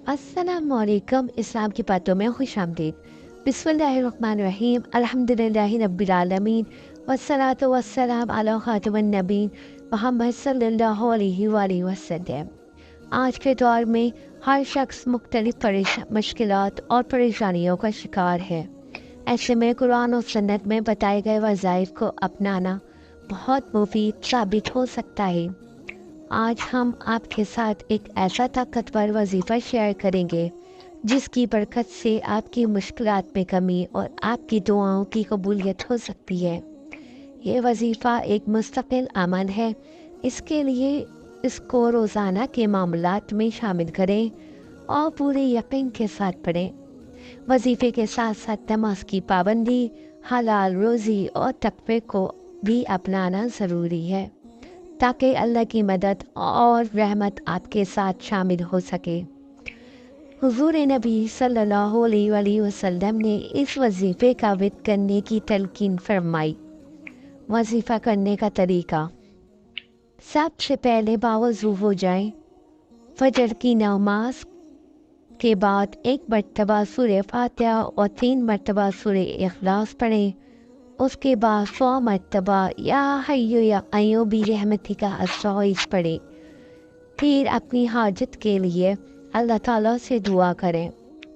السلام علیکم، اسلام کی باتوں میں خوش آمدید۔ بسم اللہ الرحمن الرحیم، الحمدللہ رب العالمین، والصلاۃ والسلام علی خاتم النبین محمد صلی اللہ علیہ وآلہ وسلم۔ آج کے دور میں ہر شخص مختلف مشکلات اور پریشانیوں کا شکار ہے۔ ایسے میں قرآن و سنت میں بتائے گئے وظائف کو اپنانا بہت مفید ثابت ہو سکتا ہے۔ آج ہم آپ کے ساتھ ایک ایسا طاقتور وظیفہ شیئر کریں گے جس کی برکت سے آپ کی مشکلات میں کمی اور آپ کی دعاؤں کی قبولیت ہو سکتی ہے۔ یہ وظیفہ ایک مستقل عمل ہے، اس کے لیے اس کو روزانہ کے معاملات میں شامل کریں اور پورے یقین کے ساتھ پڑھیں۔ وظیفے کے ساتھ ساتھ نماز کی پابندی، حلال روزی اور تقوی کو بھی اپنانا ضروری ہے تاکہ اللہ کی مدد اور رحمت آپ کے ساتھ شامل ہو سکے۔ حضور نبی صلی اللہ علیہ وآلہ وسلم نے اس وظیفے کا ورد کرنے کی تلقین فرمائی۔ وظیفہ کرنے کا طریقہ: سب سے پہلے باوضو ہو جائیں۔ فجر کی نماز کے بعد ایک مرتبہ سورہ فاتحہ اور 3 مرتبہ سورہ اخلاص پڑھیں۔ اس کے بعد 100 مرتبہ یا حی یا قیوم برحمتک استغیث پڑھیں۔ پھر اپنی حاجت کے لیے اللہ تعالیٰ سے دعا کریں۔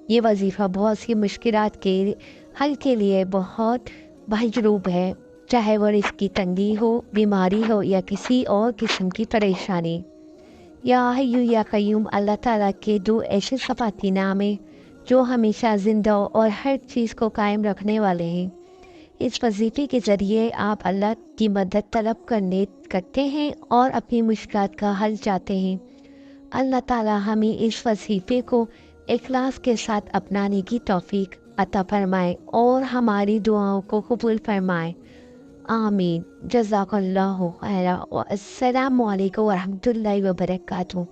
یہ وظیفہ بہت سی مشکلات کے حل کے لیے بہت مجروب ہے، چاہے وہ رزق کی تنگی ہو، بیماری ہو یا کسی اور قسم کی پریشانی۔ یا حی یا قیوم اللہ تعالیٰ کے 2 ایسے صفاتی نام ہیں جو ہمیشہ زندہ اور ہر چیز کو قائم رکھنے والے ہیں۔ اس وظیفے کے ذریعے آپ اللہ کی مدد طلب کرتے ہیں اور اپنی مشکلات کا حل چاہتے ہیں۔ اللہ تعالیٰ ہمیں اس وظیفے کو اخلاص کے ساتھ اپنانے کی توفیق عطا فرمائے اور ہماری دعاؤں کو قبول فرمائے۔ آمین۔ جزاک اللہ خیرا، والسلام علیکم ورحمۃ اللہ وبرکاتہ۔